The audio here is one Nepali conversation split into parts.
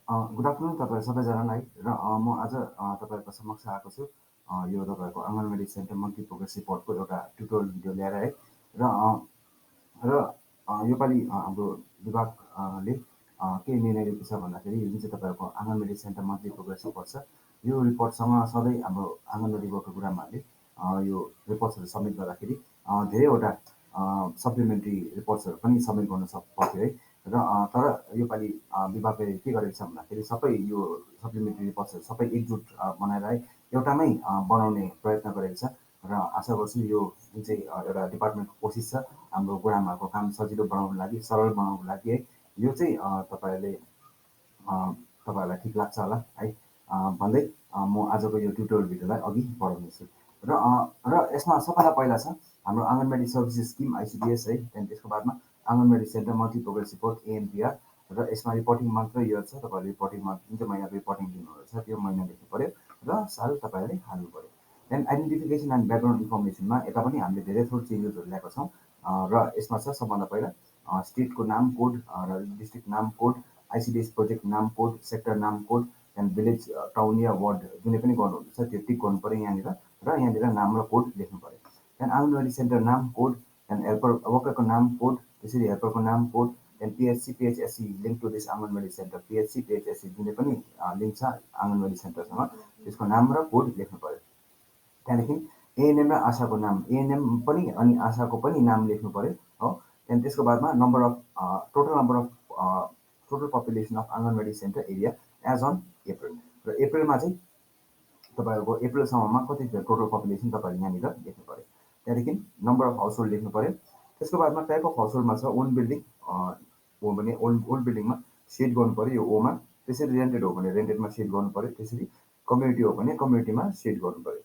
गुड आफ्टरनुन तपाईँ सबैजनालाई र म आज तपाईँहरूको समक्ष आएको छु यो तपाईँको आङ्गनवाडी सेन्टर मन्थली प्रोग्रेस रिपोर्टको एउटा ट्युटोरियल भिडियो ल्याएर है र योपालि हाम्रो विभागले के निर्णय लिएको छ भन्दाखेरि जुन चाहिँ तपाईँको आङ्गनवाडी सेन्टर मन्थली प्रोग्रेस रिपोर्ट छ यो रिपोर्टसँग सधैँ हाम्रो आङ्गनवाडी वर्कर गुरुआमाहरूले यो रिपोर्ट्सहरू सब्मिट गर्दाखेरि धेरैवटा सप्लिमेन्ट्री रिपोर्ट्सहरू पनि सब्मिट गर्न पर्थ्यो है र तर योपालि विभागले के गरेको छ भन्दाखेरि सबै यो सप्लिमेन्ट्री रिपोर्ट्सहरू सबै एकजुट बनाएर है एउटामै बनाउने प्रयत्न गरेको छ र आशा गर्छु यो जुन चाहिँ एउटा डिपार्टमेन्टको कोसिस छ हाम्रो गुरुआमाहरूको काम सजिलो बनाउनको लागि सरल बनाउनको लागि है यो चाहिँ तपाईँहरूलाई ठिक लाग्छ होला है भन्दै म आजको यो ट्युटोरियल भिडियोलाई अघि बढाउनेछु र यसमा सबैभन्दा पहिला छ हाम्रो आङ्गनवाडी सर्भिसेस स्किम ICDS है त्यहाँदेखि त्यसको बादमा anganwadi centre monthly progress report AMPR र यसमा रिपोर्टिङ मन्थ र इयर छ तपाईँहरूले रिपोर्टिङ मन्थ जुन चाहिँ महिनाको रिपोर्टिङ दिनुहुँदो छ त्यो महिना लेख्नु पऱ्यो र साल तपाईँहरूले हाल्नु पऱ्यो त्यहाँदेखि आइडेन्टिफिकेसन एन्ड ब्याकग्राउन्ड इन्फर्मेसनमा यता पनि हामीले धेरै थोर चेन्जेसहरू ल्याएको छौँ र यसमा छ सबभन्दा पहिला स्टेटको नाम कोड र डिस्ट्रिक्ट नाम कोड ICDS प्रोजेक्ट नाम कोड सेक्टर नाम कोड त्यहाँदेखि भिलेज टाउन या वार्ड जुनै पनि गर्नुहुन्छ त्यो टिक गर्नु पऱ्यो यहाँनिर र यहाँनिर नाम र कोड लेख्नु पऱ्यो त्यहाँदेखि आङ्गनवाडी सेन्टर नाम कोड त्यहाँदेखि हेल्पर वर्करको नाम कोड त्यसरी हेल्परको नाम कोड त्यहाँदेखि PHC PHSC link to this anganwadi centre PHC PHSC जुनै पनि लिङ्क छ आङ्गनवाडी सेन्टरसँग त्यसको नाम र कोड लेख्नु पऱ्यो त्यहाँदेखि ANM र आशाको नाम ANM पनि अनि आशाको पनि नाम लेख्नु पऱ्यो हो त्यहाँदेखि त्यसको बादमा total population of anganwadi centre area as on April र अप्रिलमा चाहिँ तपाईँहरूको अप्रिलसम्ममा कति टोटल पपुलेसन तपाईँले यहाँनिर लेख्नु पऱ्यो त्यहाँदेखि नम्बर अफ हाउस होल्ड लेख्नु पऱ्यो त्यसको बादमा टाइप अफ हाउस होल्डमा छ ओन बिल्डिङ हो भने ओन बिल्डिङमा सेड गर्नु पऱ्यो यो ओमा त्यसरी रेन्टेड हो भने रेन्टेडमा सेड गर्नु पऱ्यो त्यसरी कम्युनिटी हो भने कम्युनिटीमा सेड गर्नु पऱ्यो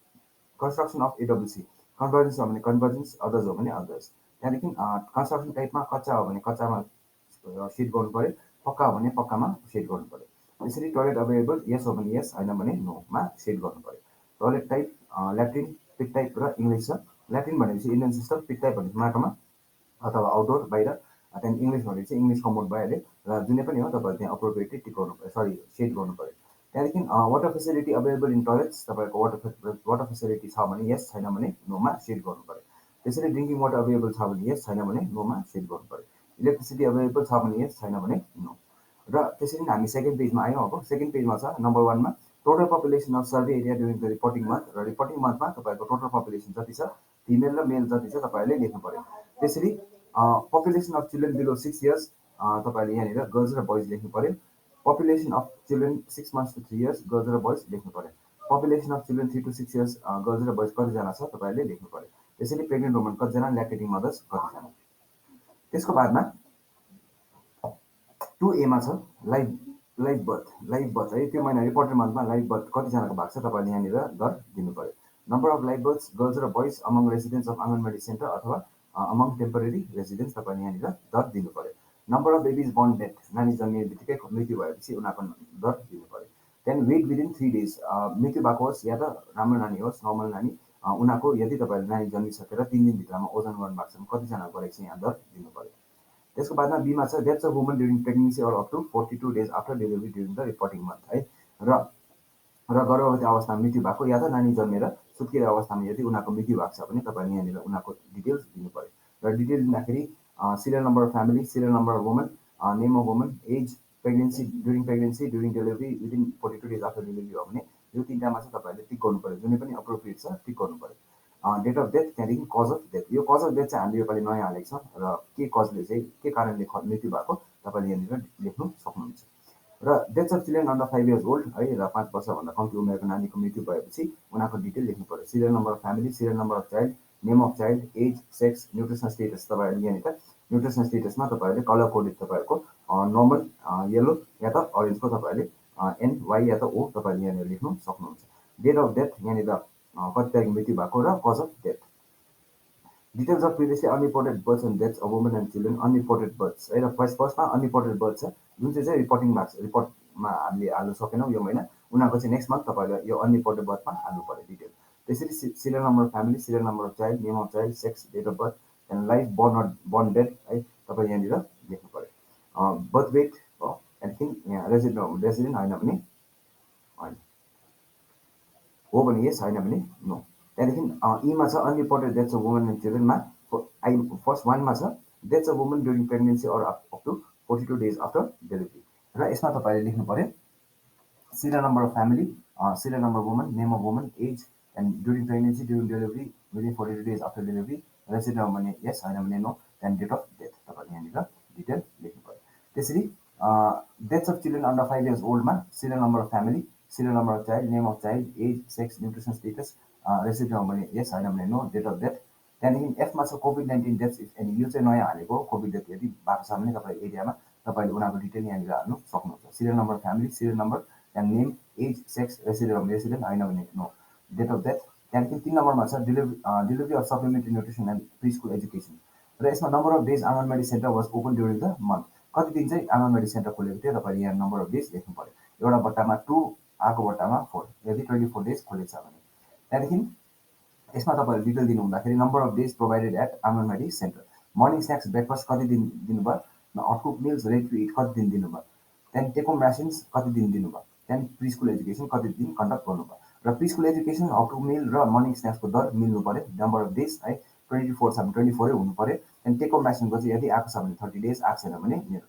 कन्स्ट्रक्सन अफ AWC कन्भर्जेन्स हो भने कन्भर्जेन्स अदर्स हो भने अदर्स त्यहाँदेखि कन्स्ट्रक्सन टाइपमा कच्चा हो भने कच्चामा सेड गर्नु पऱ्यो पक्का हो भने पक्कामा सेड गर्नु पऱ्यो यसरी टोयलेट अभाइलेबल यस हो भने यस होइन भने नोमा सेड गर्नु पऱ्यो टोयलेट टाइप ल्याट्रिन पिट टाइप र इङ्ग्लिस छ ल्याट्रिन भनेपछि इन्डियन सिस्टम पिट टाइप भनेपछि माटोमा अथवा आउटडोर बाहिर त्यहाँदेखि इङ्ग्लिस भनेपछि इङ्ग्लिस कमोड भइहाल्यो र जुनै पनि हो तपाईँले त्यहाँ अप्रोप्रिएटली टिक गर्नु पऱ्यो सेड गर्नु पऱ्यो त्यहाँदेखि वाटर फेसिलिटी अभाइलेबल इन टोयलेट्स तपाईँको वाटर फेसिलिटी छ भने यस छैन भने नोमा सेड गर्नु पऱ्यो त्यसरी ड्रिङ्किङ वाटर अभाइलेबल छ भने यस छैन भने नोमा सेड गर्नु पऱ्यो इलेक्ट्रिसिटी अभाइलेबल छ भने यस छैन भने नो र त्यसरी हामी सेकेन्ड पेजमा आयौँ अब सेकेन्ड पेजमा छ नम्बर 1मा total population of survey area during the reporting month र रिपोर्टिङ मन्थमा तपाईँको टोटल पपुलेसन जति छ फिमेल र मेल जति छ तपाईँहरूले लेख्नु पऱ्यो त्यसरी population of children below 6 years तपाईँले यहाँनिर गर्ल्स र बोइज लेख्नु पऱ्यो population of children 6 months to 3 years girls र बोइज लेख्नु पऱ्यो population of children 3 to 6 years girls र बोइज कतिजना छ तपाईँहरूले लेख्नु पऱ्यो त्यसरी प्रेग्नेन्ट वुमन कतिजना ल्याक्टेटिङ मदर्स कतिजना त्यसको बादमा 2A मा छ लाइभ बर्थ है त्यो महिना रिपोर्टेड मन्थमा लाइभ बर्थ कतिजनाको भएको छ तपाईँले यहाँनिर दर दिनु पऱ्यो number of live births girls र boys among residents of anganwadi centre अथवा अमङ टेम्पोरेरी रेसिडेन्ट्स तपाईँले यहाँनिर दर दिनु पऱ्यो number of babies born death नानी जन्मिने बित्तिकै मृत्यु भएपछि उनीहरूको दर दिनु पऱ्यो त्यहाँदेखि वेट विदिन 3 days मृत्यु भएको होस् या त राम्रो नानी होस् नर्मल नानी उनीहरूको यदि तपाईँले नानी जन्मिसकेर 3 दिनभित्रमा ओजन गर्नु भएको छ भने कतिजना गरेको छ यहाँ दर दिनु पऱ्यो त्यसको बादमा बीमा छ deaths of woman during pregnancy or up to 42 days after delivery during the reporting month है र गर्भवती अवस्थामा मृत्यु भएको या त नानी जन्मेर सुत्केरी अवस्थामा यदि उनीहरूको मृत्यु भएको छ भने तपाईँले यहाँनिर उनीहरूको डिटेल्स दिनु पऱ्यो र डिटेल दिँदाखेरि serial number of family serial number of woman name of woman age pregnancy during delivery within 42 days after delivery हो भने यो तिनवटामा चाहिँ तपाईँहरूले टिक गर्नु पऱ्यो जुनै पनि अप्रोप्रिएट छ टिक गर्नु पऱ्यो डेट अफ डेथ त्यहाँदेखि कज अफ डेथ यो कज अफ डेथ चाहिँ हामीले योपालि नयाँ हालेको छ र के कजले चाहिँ के कारणले मृत्यु भएको तपाईँले यहाँनिर लेख्नु सक्नुहुन्छ र deaths of children under 5 years old है र 5 वर्षभन्दा कम्ती उमेरको नानीको मृत्यु भएपछि उनीहरूको डिटेल लेख्नु पऱ्यो serial number of family serial number of child name of child age sex nutrition status तपाईँहरूले यहाँनिर न्युट्रिसन स्टेटसमा तपाईँहरूले कलर कोडेड तपाईँहरूको नर्मल येलो या त अरेन्जको तपाईँहरूले NY या त O तपाईँले यहाँनिर लेख्नु सक्नुहुन्छ डेट अफ डेथ यहाँनिर कति तारिक मृत्यु भएको र cause of death details of previously unreported births and deaths of women and children unreported births है र फर्स्टमा अनरिपोर्टेड बर्थ छ जुन चाहिँ रिपोर्टिङ भएको छ रिपोर्टमा हामीले हाल्नु सकेनौँ यो महिना उनीहरूको चाहिँ नेक्स्ट मन्थ तपाईँले यो अनरिपोर्टेड बर्थमा हाल्नु पऱ्यो डिटेल त्यसरी serial number of family serial number of child name of child sex date of birth and life born dead है तपाईँ यहाँनिर लेख्नु पऱ्यो। बर्थ वेट हो त्यहाँदेखि यहाँ रेसिडेन्ट होइन भने होइन, हो भने यस, होइन भने नो। त्यहाँदेखि ईमा छ unreported deaths of woman and चिल्ड्रेनमा आई फर्स्ट वानमा छ deaths of woman during pregnancy or up to 42 days after delivery. र यसमा तपाईँले लेख्नु पऱ्यो serial number of family, serial number of woman, name of woman, age, and during pregnancy, during delivery, within 42 days after delivery, resident of money, yes, होइन भने no, and date of death तपाईँले यहाँनिर डिटेल लेख्नु पऱ्यो। त्यसरी deaths of children under 5 years ओल्डमा serial number of family, serial number of child, name of child, age, sex, nutrition status, resident of भने yes, होइन भने no, डेट अफ डेथ। त्यहाँदेखि एफमा छ कोभिड-19 डेथ्स एन्ड यो चाहिँ नयाँ हालेको कोभिड डेथ यदि भएको छ भने तपाईँ एरियामा तपाईँले उनीहरूको डिटेल यहाँनिर हाल्नु सक्नुहुन्छ। Serial number family, serial number and name, age, sex, resident होइन भने नो, डेट अफ डेथ। त्यहाँदेखि 3 नम्बरमा छ delivery of supplementary nutrition and pre school education. र यसमा number of days anganwadi centre was open during the month, कति दिन चाहिँ आँगनवाडी सेन्टर खोलेको थियो तपाईँले यहाँ नम्बर अफ डेज लेख्नु पऱ्यो। एउटा बट्टामा 2, अर्को बट्टामा 4, यदि 24 डेज खोलेको छ भने। त्यहाँदेखि यसमा तपाईँहरूले डिटेल दिनु हुँदाखेरि number of days provided at anganwadi centre, morning snacks breakfast कति दिन दिनुभयो, hot cook meals ready to eat कति दिन दिनुभयो, त्यहाँदेखि टेक होम रासिन्स कति दिन दिनुभयो, त्यहाँदेखि प्री स्कुल एजुकेसन कति दिन कन्डक्ट गर्नुभयो। र प्री स्कुल एजुकेसन हटकुक मिल र मर्निङ स्न्याक्सको दर मिल्नु पऱ्यो, नम्बर अफ डेज है 24 छ भने 24 हुनु पऱ्यो। त्यहाँदेखि टेक होम रासिनको चाहिँ यदि आएको छ भने 30 डेज, आएको छैन भने मेरो।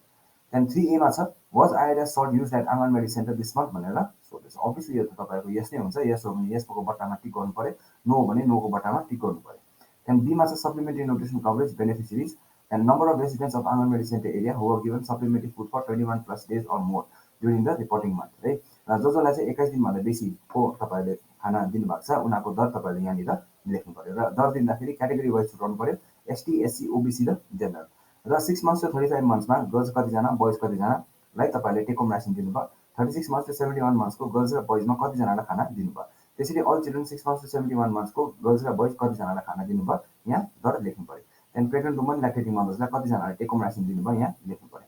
त्यहाँदेखि 3A मा छ वाज आइएडएस सर्ट use at anganwadi centre this month भनेर सोध्दैछ। अभियसली यो त तपाईँको यस नै हुन्छ, यस हो भने यसको बट्टामा टिक गर्नु पऱ्यो, नो हो भने नोको बट्टामा टिक गर्नु पऱ्यो। त्यहाँदेखि बीमा छ supplementary nutrition coverage beneficiaries and number of residents of anganwadi centre area who are given supplementary food for 21+ days or more during the reporting month है। र जसलाई चाहिँ 21 दिनभन्दा बेसीको तपाईँहरूले खाना दिनुभएको छ उनीहरूको दर तपाईँहरूले यहाँनिर लेख्नु पऱ्यो। र दर दिँदाखेरि क्याटेगोरी वाइज छुट्याउनु पऱ्यो, एसटी, एससी, ओबिसी र जेनरल। र 6 months to 35 monthsमा गर्ल्स कतिजना, बोइज कतिजनालाई तपाईँहरूले टेक होम रासन दिनुभयो। 36 months to 71 monthsको गर्ल्स र बोइजमा कतिजनालाई खाना दिनुभयो। त्यसरी अल चिल्ड्रेन 6 months to 71 monthsको गर्ल्स र बोइज कतिजनालाई खाना दिनुभयो यहाँ दर लेख्नु पऱ्यो। त्यहाँदेखि प्रेग्नेन्ट वुमन ल्याक्टेटिङ मदर्सलाई कतिजनालाई टेक होम रासन दिनुभयो यहाँ लेख्नु पऱ्यो।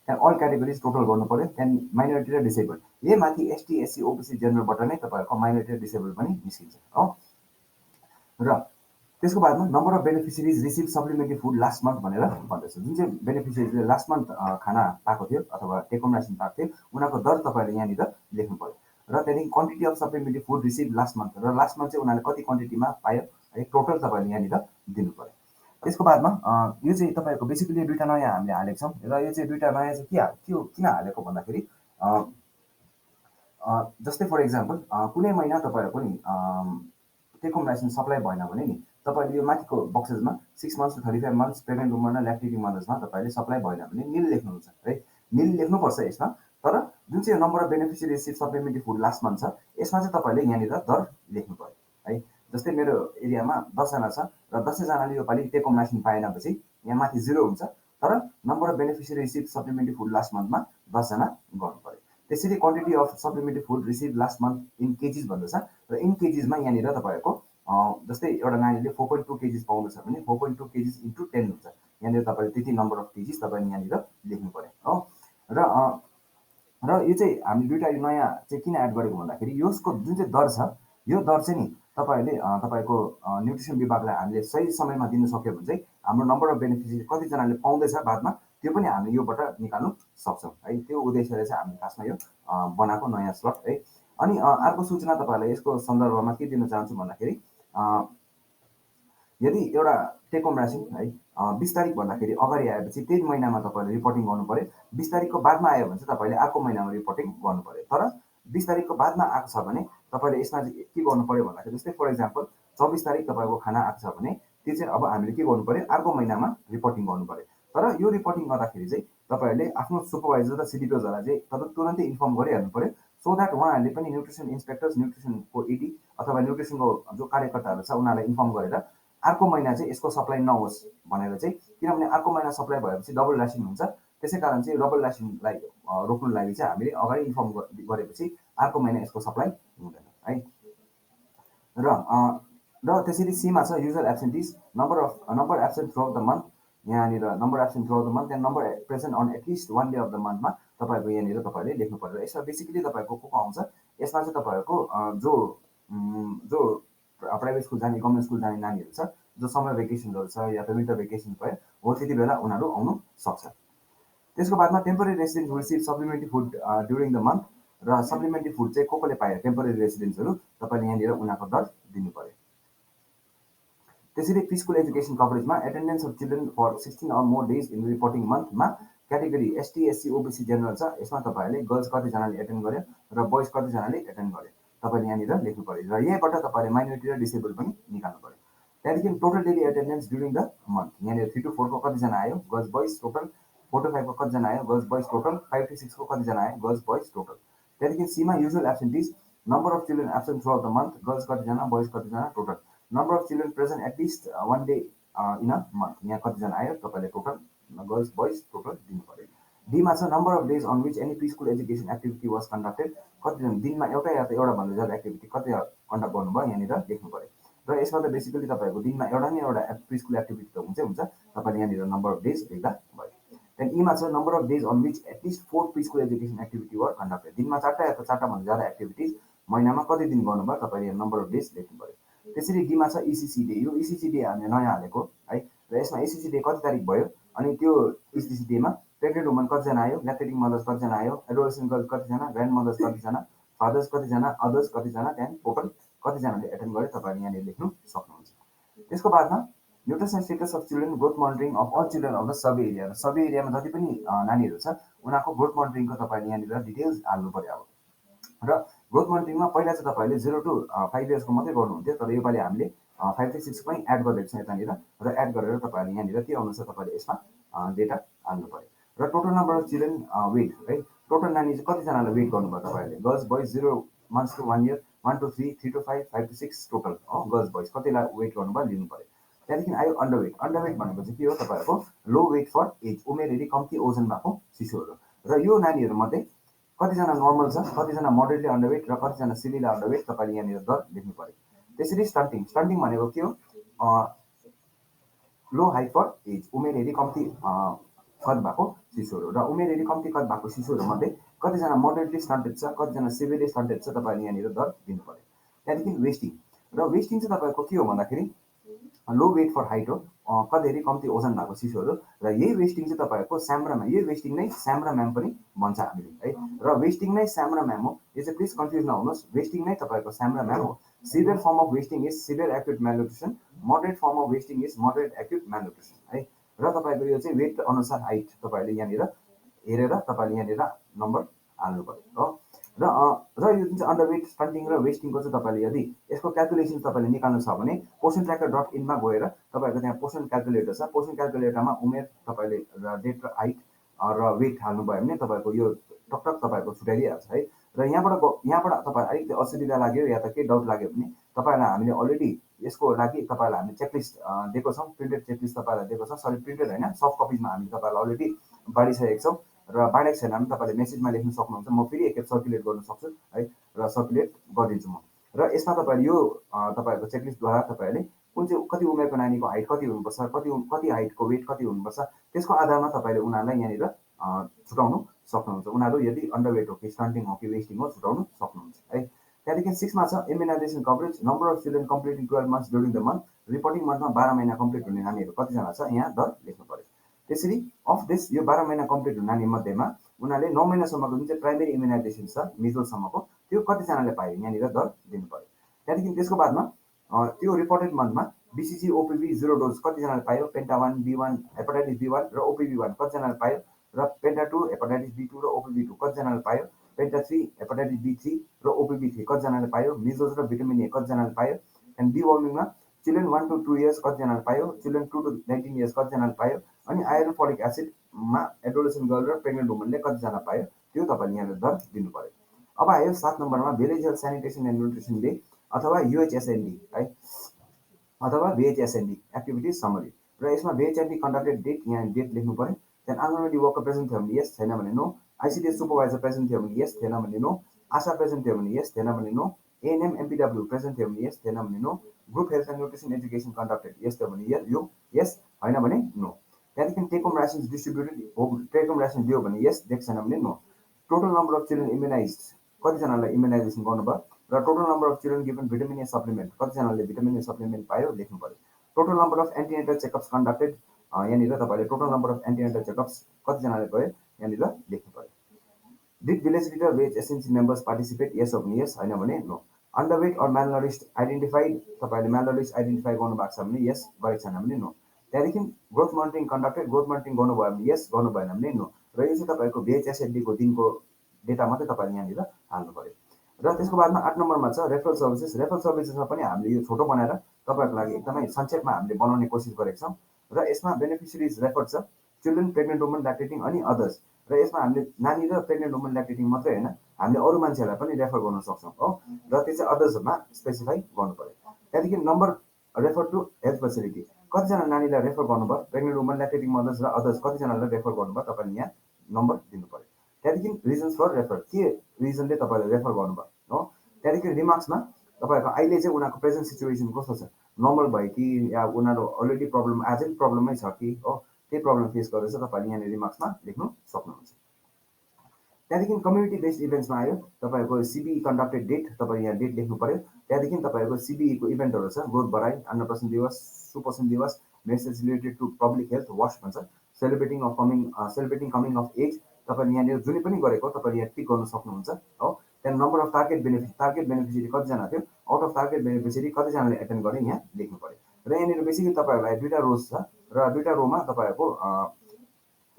त्यहाँदेखि अल क्याटेगोरिज टोटल गर्नु पऱ्यो। त्यहाँदेखि माइनोरिटी र डिसेबल, यही माथि एसटी, एससी, ओबिसी, जेनरलबाट नै तपाईँहरूको माइनोरिटी र डिसेबल पनि निस्किन्छ हो। र त्यसको बादमा number of beneficiaries receive supplementary food last month भनेर भन्दैछ। जुन चाहिँ बेनिफिसिरिजले लास्ट मन्थ खाना पाएको थियो अथवा टेक होम रासन पाएको थियो उनीहरूको दर तपाईँले यहाँनिर लेख्नु पऱ्यो। र त्यहाँदेखि quantity of supplementary food receive last month, र लास्ट मन्थ चाहिँ उनीहरूले कति क्वान्टिटीमा पायो है टोटल तपाईँले यहाँनिर दिनु पऱ्यो। त्यसको बादमा यो चाहिँ तपाईँको बेसिकली दुईवटा नयाँ हामीले हालेको छौँ। र यो चाहिँ दुईवटा नयाँ चाहिँ किन हालेको भन्दाखेरि जस्तै फर इक्जाम्पल कुनै महिना तपाईँहरूको नि टेक होम रासन सप्लाई भएन भने नि तपाईँले यो माथिको बक्सेसमा 6 months to 35 months pregnant woman र ल्याक्टेटिङ मदर्समा तपाईँले सप्लाई भएन भने निल लेख्नुहुन्छ है, निल लेख्नुपर्छ यसमा। तर जुन चाहिँ number of beneficiary receive supplementary food last month छ यसमा चाहिँ तपाईँले यहाँनिर दर लेख्नु पऱ्यो है। जस्तै मेरो एरियामा 10 जना छ र 10 जनाले यो पालि टेक होम रासन पाएनपछि यहाँ माथि 0 हुन्छ, तर number of beneficiary receive supplementary food last मन्थमा 10 जना गर्नु पऱ्यो। त्यसरी quantity of supplementary food receive last month in KGs भन्दैछ। र इन केजिजमा यहाँनिर तपाईँहरूको जस्तै एउटा नानीले 4.2 केजिज पाउँदैछ भने 4.2 केजिज इन्टु 10 हुन्छ, यहाँनिर तपाईँले त्यति नम्बर अफ केजिज तपाईँले यहाँनिर लेख्नु पऱ्यो हो। र यो चाहिँ हामी दुईवटा नयाँ चाहिँ किन एड गरेको भन्दाखेरि यसको जुन चाहिँ दर छ यो दर चाहिँ नि तपाईँहरूले तपाईँको न्युट्रिसन विभागलाई हामीले सही समयमा दिन सक्यो भने चाहिँ हाम्रो नम्बर अफ बेनिफिसियरी कतिजनाले पाउँदैछ बादमा त्यो पनि हामीले योबाट निकाल्नु सक्छौँ है। त्यो उद्देश्यले चाहिँ हामीले खासमा यो बनाएको नयाँ स्लट है। अनि अर्को सूचना तपाईँहरूलाई यसको सन्दर्भमा के दिन चाहन्छु भन्दाखेरि यदि एउटा टेक होम रासन है 20 तारिक भन्दाखेरि अगाडि आएपछि त्यही महिनामा तपाईँले रिपोर्टिङ गर्नु पऱ्यो। 20 तारिकको बादमा आयो भने चाहिँ तपाईँले अर्को महिनामा रिपोर्टिङ गर्नु पऱ्यो। तर 20 तारिकको बादमा आएको छ भने तपाईँले यसमा चाहिँ के गर्नु पऱ्यो भन्दाखेरि जस्तै फर इक्जाम्पल 24 तारिक तपाईँको खाना आएको छ भने त्यो चाहिँ अब हामीले के गर्नु पऱ्यो अर्को महिनामा रिपोर्टिङ गर्नु पऱ्यो। तर यो रिपोर्टिङ गर्दाखेरि चाहिँ तपाईँहरूले आफ्नो सुपरभाइजर र सिडिपिओजहरूलाई चाहिँ तुरन्तै इन्फर्म गरिहाल्नु पऱ्यो सो द्याट उहाँहरूले पनि न्युट्रिसन इन्सपेक्टर्स, न्युट्रिसनको इडी अथवा न्युट्रिसनको जो कार्यकर्ताहरू छ उनीहरूलाई इन्फर्म गरेर अर्को महिना चाहिँ यसको सप्लाई नहोस् भनेर चाहिँ, किनभने अर्को महिना सप्लाई भएपछि डबल रासन हुन्छ, त्यसै कारण चाहिँ डबल रासनलाई रोक्नु लागि चाहिँ हामीले अगाडि इन्फर्म गरेपछि अर्को महिना यसको सप्लाई हुँदैन है। र त्यसरी सीमा छ usual absentees number absent throughout the month, यहाँनिर number absent throughout the month त्यहाँ number present on at least 1 day of the मन्थमा तपाईँको यहाँनिर तपाईँले लेख्नु पर्यो। यसमा बेसिकली तपाईँको को आउँछ यसमा चाहिँ तपाईँहरूको जो प्राइभेट स्कुल जाने, गभर्मेन्ट स्कुल जाने नानीहरू छ जो समर भेकेसनहरू छ या त विन्टर भेकेसन भयो हो त्यति बेला उनीहरू आउनु सक्छ। त्यसको बादमा temporary resident receive supplementary food during the month र सप्लिमेन्ट्री फुड चाहिँ को कोले पायो टेम्पोरेरी रेसिडेन्ट्सहरू तपाईँले यहाँनिर उनीहरूको दर दिनु पर्यो। त्यसरी प्री स्कुल एजुकेसन कभरेजमा attendance of children for 16 or more days in reporting मन्थमा category ST SC OBC general छ। यसमा तपाईँहरूले गर्ल्स कतिजनाले एटेन्ड गर्यो र बोइज कतिजनाले एटेन्ड गर्यो तपाईँले यहाँनिर लेख्नु पर्यो र यहीँबाट तपाईँले माइनोरिटी र डिसेबल पनि निकाल्नु पर्यो। त्यहाँदेखि total daily attendance during the month यहाँनिर 3 to 4 को कतिजना आयो गर्ल्स बोइज टोटल, 4 to 5 को कतिजना आयो गर्ल्स बोइज टोटल, 5 to 6 को कतिजना आयो गर्ल्स बोइज टोटल। त्यहाँदेखि सीमा usual absentees number of children absent throughout the month girls कतिजना बोइज कतिजना total, number of children present at least 1 day in a month यहाँ कतिजना आयो तपाईँले टोटल गर्ल्स बोइज टोटल दिनु पर्यो। डीमा छ number of days on which any pre school education activity was conducted कतिजना दिनमा एउटा या त एउटाभन्दा ज्यादा एक्टिभिटी कति कन्डक्ट गर्नुभयो यहाँनिर लेख्नु पर्यो। र यसमा त बेसिकली तपाईँहरूको दिनमा एउटा न एउटा प्री स्कुल एक्टिभिटी त हुन्छ तपाईँले यहाँनिर नम्बर अफ डेज लेख्दा भयो। त्यहाँदेखि इमा छ number of days on which at least 4 pre school education activity were conducted दिनमा 4टा या त 4टाभन्दा ज्यादा एक्टिभिटिज महिनामा कति दिन गर्नुभयो तपाईँले नम्बर अफ डेज लेख्नु पर्यो। त्यसरी डीमा छ इसिसिडे, यो इसिसिडे हामीले नयाँ हालेको है र यसमा इसिसिडे कति तारिक भयो अनि त्यो इसिसिडेमा प्रेग्नेन्ट वुमन कतिजना आयो, ल्याक्टेटिङ मदर्स कतिजना आयो, एडोलेसेन्ट गर्ल्स कतिजना, ग्रान्ड मदर्स कतिजना, फादर्स कतिजना, अदर्स कतिजना, त्यहाँदेखि टोटल कतिजनाले एटेन्ड गर्यो तपाईँले यहाँनिर लेख्नु सक्नुहुन्छ। त्यसको बादमा nutrition status of children growth monitoring of all children of the sub area र सब एरियामा जति पनि नानीहरू छ उनीहरूको ग्रोथ मोनिटरिङको तपाईँले यहाँनिर डिटेल्स हाल्नु पर्यो। अब र ग्रोथ मोनिटरिङमा पहिला चाहिँ तपाईँले 0 to 5 yearsको मात्रै गर्नुहुन्थ्यो तर योपालि हामीले 5 to 6 पनि एड गरिदिएको छ यतानिर र एड गरेर तपाईँहरूले यहाँनिर के अनुसार तपाईँले यसमा डेटा हाल्नु पर्यो। र total number of children weight है टोटल नानी चाहिँ कतिजनालाई वेट गर्नुभयो तपाईँहरूले girls boys 0 months to 1 year, 1 to 3, 3 to 5, 5 to 6 total हो गर्ल्स बोइज कतिलाई वेट गर्नुभयो लिनु पर्यो। त्यहाँदेखि आयो अन्डरवेट, अन्डरवेट भनेको चाहिँ के हो तपाईँहरूको लो वेट फर एज उमेर हेरी कम्ती ओजन भएको शिशुहरू र यो नानीहरूमध्ये कतिजना नर्मल छ कतिजना मोडरेटली अन्डरवेट र कतिजना सिभियरली अन्डरवेट तपाईँले यहाँनिर दर लेख्नु पर्यो। त्यसरी स्टन्टिङ, स्टन्टिङ भनेको के हो लो हाइट फर एज उमेर हेरी कम्ती कद भएको शिशुहरू र उमेर हेरी कम्ती कद भएको शिशुहरूमध्ये कतिजना मोडरेटली स्टन्टेड छ कतिजना सिभियरली स्टन्टेड छ तपाईँले यहाँनिर दर दिनु पर्यो। त्यहाँदेखि वेस्टिङ र वेस्टिङ चाहिँ तपाईँको के हो भन्दाखेरि लो वेट फर हाइट हो कद हेरी कम्ती ओजन भएको शिशुहरू र यही वेस्टिङ चाहिँ तपाईँहरूको स्याम्रा म्याम, यही वेस्टिङ नै स्याम्रा म्याम पनि भन्छ हामीले है र वेस्टिङ नै स्याम्रा म्याम हो। यो चाहिँ प्लिज कन्फ्युज नहुनुहोस्, वेस्टिङ नै तपाईँहरूको स्याम्रा म्याम हो। Severe form of wasting is severe acute malnutrition, moderate form of wasting is moderate acute malnutrition है र तपाईँको यो चाहिँ वेट अनुसार हाइट तपाईँहरूले यहाँनिर हेरेर तपाईँले यहाँनिर नम्बर हाल्नु पर्यो हो। र यो जुन चाहिँ अन्डरवेट स्टन्टिङ र वेस्टिङको चाहिँ तपाईँले यदि यसको क्यालकुलेसन तपाईँले निकाल्नु छ भने पोर्सन ट्र्याकर .in मा गएर तपाईँहरूको त्यहाँ पोर्सन क्यालकुलेटर छ, पोर्सन क्यालकुलेटरमा उमेर तपाईँले डेट र हाइट र वेट हाल्नुभयो भने तपाईँहरूको यो टकटक तपाईँहरूको छुट्याइदिइहाल्छ है। र यहाँबाट तपाईँ अलिकति असुविधा लाग्यो या त केही डाउट लाग्यो भने तपाईँलाई हामीले अलरेडी यसको लागि तपाईँलाई हामीले चेकलिस्ट दिएको छौँ, प्रिन्टेड चेकलिस्ट तपाईँलाई दिएको छ, सरी प्रिन्टेड होइन सफ्ट कपिजमा हामीले तपाईँलाई अलरेडी बाँडिसकेको छौँ र बाँडेको छैन भने तपाईँले मेसेजमा लेख्न सक्नुहुन्छ, म फेरि एकखेप सर्कुलेट गर्न सक्छु है र सर्कुलेट गरिदिन्छु म। र यसमा तपाईँले यो तपाईँहरूको चेकलिस्टद्वारा तपाईँहरूले कुन चाहिँ कति उमेरको नानीको हाइट कति हुनुपर्छ, कति हाइटको वेट कति हुनुपर्छ त्यसको आधारमा तपाईँले उनीहरूलाई यहाँनिर छुटाउनु सक्नुहुन्छ। उनीहरू यदि अन्डरवेट हो कि स्टन्टिङ हो कि वेस्टिङ हो छुटाउनु सक्नुहुन्छ है। त्यहाँदेखि 6मा छ immunisation coverage number of children completing 12 months during the month reporting मन्थमा 12 महिना कम्प्लिट हुने नानीहरू कतिजना छ यहाँ दर लेख्नु पर्यो। त्यसरी अफ दिस यो 12 महिना कम्प्लिट हुने नानी मध्येमा उनीहरूले 9 महिनासम्मको जुन चाहिँ प्राइमेरी इम्युनाइजेसन छ मिजोसम्मको त्यो कतिजनाले पायो यहाँनिर दर दिनु पर्यो। त्यहाँदेखि त्यसको बादमा त्यो रिपोर्टेड मन्थमा बिसिजी ओपिभी 0 डोज कतिजनाले पायो, पेन्टा 1 B1 हेपाटाइटिस B1 र ओपिभी 1 कतिजनाले पायो र पेन्टा 2 हेपाटाइटिस B2 र ओपिभी 2 कतिजनाले पायो, पेन्टा 3 हेपाटाइटिस B3 र ओपिभी 3 कतिजनाले पायो, मिजोज र भिटामिन ए कतिजनाले पायो। एन्ड डिवर्मिङमा चिल्ड्रेन 1 to 2 years कतिजनाले पायो, चिल्ड्रेन 2 to 19 years कतिजनाले पायो अनि आइरन फोलिक एसिडमा एडोलेसेन्ट गर्ल र प्रेग्नेन्ट वुमनले कतिजना पायो त्यो तपाईँले यहाँनिर दर दिनु पर्यो। अब आयो 7 नम्बरमा village health sanitation and nutrition day अथवा युएचएसएनडी है अथवा भिएचएसएनडी एक्टिभिटिज समरी र यसमा भिएचएनडी कन्डक्टेड डेट यहाँ डेट लेख्नु पर्यो। त्यहाँदेखि आङ्गनवाडी वर्कर प्रेजेन्ट थियो भने यस, छैन भने नो, आइसिडिएस सुपरभाइजर प्रेजेन्ट थियो भने यस, थिएन भने नो, आशा प्रेजेन्ट थियो भने यस, थिएन भने नो, एएनएम एमपिडब्ल्यू प्रेजेन्ट थियो भने यस, थिएन भने no, group health and nutrition education conducted yes थियो भने यो यस, होइन भने नो। त्यहाँदेखि take home rations distributed take home ration दियो भने यस, दिएको छैन भने no. Total number of children immunised कतिजनालाई इम्युनाइजेसन गर्नुभयो र total number of children given vitamin A supplement कतिजनाले भिटामिन ए सप्लिमेन्ट पायो लेख्नु पर्यो। Total number of antenatal checkups conducted, यहाँनिर तपाईँले total number of antenatal checkups कतिजनाले गयो यहाँनिर लेख्नु पऱ्यो। Did village leader ways SNC members participate, yes of yes, होइन भने no. Underweight or malnourished identified, तपाईँले म्यालनरिस्ड आइडेन्टिफाई गर्नुभएको छ भने यस, गरेको छैन भने नो। त्यहाँदेखि growth monitoring conducted, growth monitoring गर्नुभयो भने यस, गर्नु भएन भने नो। र यो चाहिँ तपाईँको भिएचएसएलडीको दिनको डेटा मात्रै तपाईँले यहाँनिर हाल्नु पऱ्यो। र त्यसको बादमा 8 नम्बरमा छ रेफरल सर्भिसेस। रेफरल सर्भिसेसमा पनि हामीले यो छोटो बनाएर तपाईँहरूको लागि एकदमै संक्षेपमा हामीले बनाउने कोसिस गरेका छौँ। र यसमा बेनिफिसियरिज रेफर छ, चिल्ड्रेन, प्रेग्नेन्ट वुमन, ल्याक्टेटिङ अनि अदर्स। र यसमा हामीले नानी र प्रेग्नेन्ट वुमन ल्याक्टेटिङ मात्रै होइन, हामीले अरू मान्छेहरूलाई पनि रेफर गर्न सक्छौँ हो। र त्यो चाहिँ अदर्सहरूमा स्पेसिफाई गर्नु पऱ्यो। त्यहाँदेखि number refer to health facility, कतिजना नानीलाई रेफर गर्नुभयो, प्रेग्नेन्ट वुमन, ल्याक्टेटिङ मदर्स र अदर्स कतिजनालाई रेफर गर्नुभयो, तपाईँले यहाँ नम्बर दिनु पऱ्यो। त्यहाँदेखि रिजन्स फर रेफर, के रिजनले तपाईँले रेफर गर्नुभयो हो। त्यहाँदेखि रिमार्क्समा तपाईँहरूको अहिले चाहिँ उनीहरूको प्रेजेन्ट सिचुएसन कस्तो छ, नर्मल भयो कि या उनीहरू अलरेडी प्रब्लम आजै प्रब्लममै छ कि हो, त्यही प्रब्लम फेस गर्दैछ, तपाईँले यहाँनिर रिमार्क्समा लेख्नु सक्नुहुन्छ। त्यहाँदेखि कम्युनिटी बेस्ड इभेन्ट्समा आयो तपाईँको सिबिई कन्डक्टेड डेट, तपाईँ यहाँ डेट लेख्नु पऱ्यो। त्यहाँदेखि तपाईँको सिबिईको इभेन्टहरू छ, ग्रोथ बढाइ, अन्नप्राशन दिवस, सुपोषण दिवस, message related to public health, वास भन्छ, सेलिब्रेटिङ कमिङ अफ एज, तपाईँले यहाँनिर जुनै पनि गरेको तपाईँले यहाँ टिक गर्नु सक्नुहुन्छ हो। त्यहाँदेखि नम्बर अफ टार्गेट बेनिफिसियरी कतिजना थियो, आउट अफ टार्गेट बेनिफिसियरी कतिजनाले एटेन्ड गरे यहाँ लेख्नु पऱ्यो। र यहाँनिर बेसिकली तपाईँहरूलाई 2टा रोज छ र 2टा रोमा तपाईँहरूको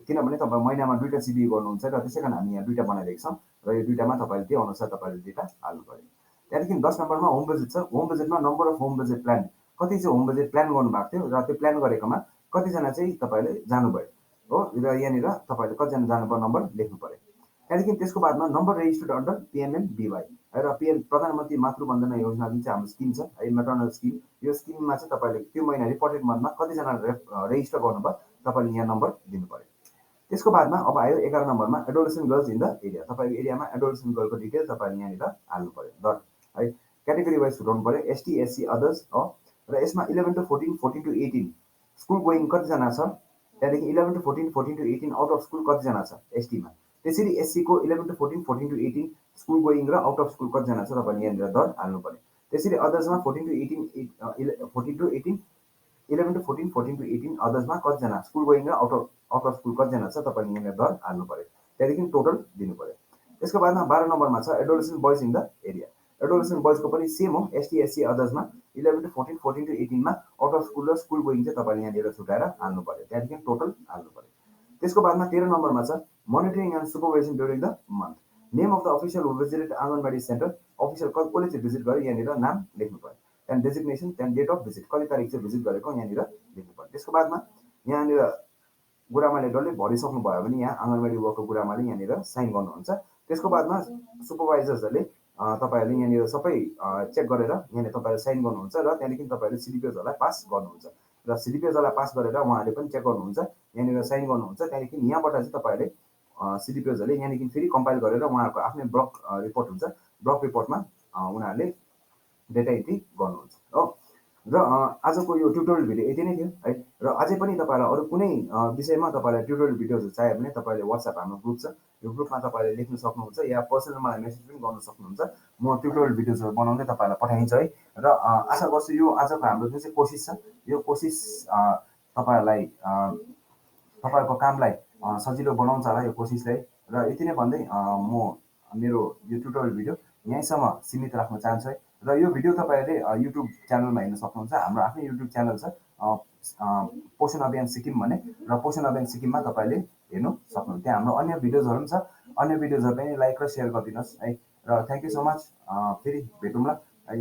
किनभने तपाईँ महिनामा 2टा सिबिई गर्नुहुन्छ र त्यसै कारण हामी यहाँ 2टा बनाइरहेको छौँ र यो 2टामा तपाईँले त्यो अनुसार तपाईँले डेटा हाल्नु पऱ्यो। त्यहाँदेखि 10 नम्बरमा होम भिजिट छ। होम भिजिटमा number of home visit plan, कति चाहिँ होम भिजिट प्लान गर्नुभएको थियो र त्यो प्लान गरेकोमा कतिजना चाहिँ तपाईँले जानुभयो हो। र यहाँनिर तपाईँले कतिजना जानुभयो नम्बर लेख्नु पऱ्यो। त्यहाँदेखि त्यसको बादमा नम्बर रेजिस्टर्ड अन्डर पिएमएमबिवाई र पिएम प्रधानमन्त्री मातृ वन्दना योजना जुन चाहिँ हाम्रो स्किम छ है, मेटर्नल स्किम, यो स्किममा चाहिँ तपाईँले त्यो महिना रिपोर्टेड मन्थमा कतिजना रेजिस्टर गर्नुभयो, तपाईँले यहाँ नम्बर दिनु पऱ्यो। त्यसको बादमा अब आयो 11 नम्बरमा adolescent girls in the area, तपाईँको एरियामा एडोलेसेन्ट गर्लको डिटेल तपाईँले यहाँनिर हाल्नु पऱ्यो दर है, क्याटेगोरी वाइज छुट्याउनु पऱ्यो, एसटी, एससी, अदर्स हो। र यसमा 11 to 14, 14 to 18 स्कुल गोइङ कतिजना छ, त्यहाँदेखि 11 to 14, 14 to 18 out of school कतिजना छ एसटीमा। त्यसरी एससीको 11 to 14, 14 to 18 स्कुल गोइङ र आउट अफ स्कुल कतिजना छ, तपाईँले यहाँनिर दर हाल्नु पऱ्यो। त्यसरी अदर्समा 14 to 18, 14 to 18, 11 to 14, 14 to 18 अदर्समा कतिजना स्कुल गोइङ र आउट अफ स्कुल कतिजना छ, तपाईँले यहाँनिर दर हाल्नु पऱ्यो। त्यहाँदेखि टोटल दिनु पऱ्यो। त्यसको बादमा 12 नम्बरमा छ adolescent boys in the area. Adolescent बोइजको पनि सेम हो, एसटी, एससी, अदर्समा 11 to 14, 14 to 18मा आउट अफ स्कुल र स्कुल गोइङ चाहिँ तपाईँले यहाँनिर छुट्याएर हाल्नु पऱ्यो। त्यहाँदेखि टोटल हाल्नु पऱ्यो। त्यसको बादमा 13 नम्बरमा छ monitoring and supervision during the month. Name of the official who visited Anganwadi centre, official कसले चाहिँ भिजिट गर्यो यहाँनिर नाम लेख्नु पऱ्यो। त्यहाँदेखि डेजिग्नेसन, त्यहाँदेखि डेट अफ भिजिट, कति तारिक चाहिँ भिजिट गरेको यहाँनिर लेख्नु पऱ्यो। त्यसको बादमा यहाँनिर गुरामाले डल्लै भरिसक्नु भयो भने यहाँ आँगनबाडी वर्कर गुरामाले यहाँनिर साइन गर्नुहुन्छ। त्यसको बादमा सुपरभाइजर्सहरूले तपाईँहरूले यहाँनिर सबै चेक गरेर यहाँनिर तपाईँहरूले साइन गर्नुहुन्छ र त्यहाँदेखि तपाईँहरूले सिडिपिएसहरूलाई पास गर्नुहुन्छ र सिडिपिएसहरूलाई पास गरेर उहाँहरूले पनि चेक गर्नुहुन्छ, यहाँनिर साइन गर्नुहुन्छ। त्यहाँदेखि यहाँबाट चाहिँ तपाईँहरूले सिडिपिएसहरूले यहाँदेखि फेरि कम्पाइल गरेर उहाँहरूको आफ्नै ब्लक रिपोर्ट हुन्छ, ब्लक रिपोर्टमा उनीहरूले डेटा एन्ट्री गर्नुहुन्छ हो। र आजको यो ट्युटोरियल भिडियो यति नै थियो है। र अझै पनि तपाईँलाई अरू कुनै विषयमा तपाईँलाई ट्युटोरियल भिडियोहरू चाहियो भने तपाईँले वाट्सएप हाम्रो ग्रुप छ, यो ग्रुपमा तपाईँले लेख्न सक्नुहुन्छ या पर्सनल मलाई मेसेज पनि गर्न सक्नुहुन्छ। म ट्युटोरियल भिडियोजहरू बनाउँदै तपाईँलाई पठाइन्छ है। र आशा गर्छु यो आजको हाम्रो जुन चाहिँ कोसिस छ, यो कोसिस तपाईँहरूलाई तपाईँहरूको कामलाई सजिलो बनाउँछ होला यो कोसिसले। र यति नै भन्दै म मेरो यो ट्युटोरियल भिडियो यहीँसम्म सीमित राख्न चाहन्छु है। र यो भिडियो तपाईँहरूले युट्युब च्यानलमा हेर्न सक्नुहुन्छ, हाम्रो आफ्नै युट्युब च्यानल छ पोषण अभियान सिक्किम भन्ने, र पोषण अभियान सिक्किममा तपाईँले हेर्नु सक्नुहुन्छ। त्यहाँ हाम्रो अन्य भिडियोजहरू पनि छ, अन्य भिडियोजहरू पनि लाइक र सेयर गरिदिनुहोस् है। र थ्याङ्क यू सो मच, फेरि भेटौँला है।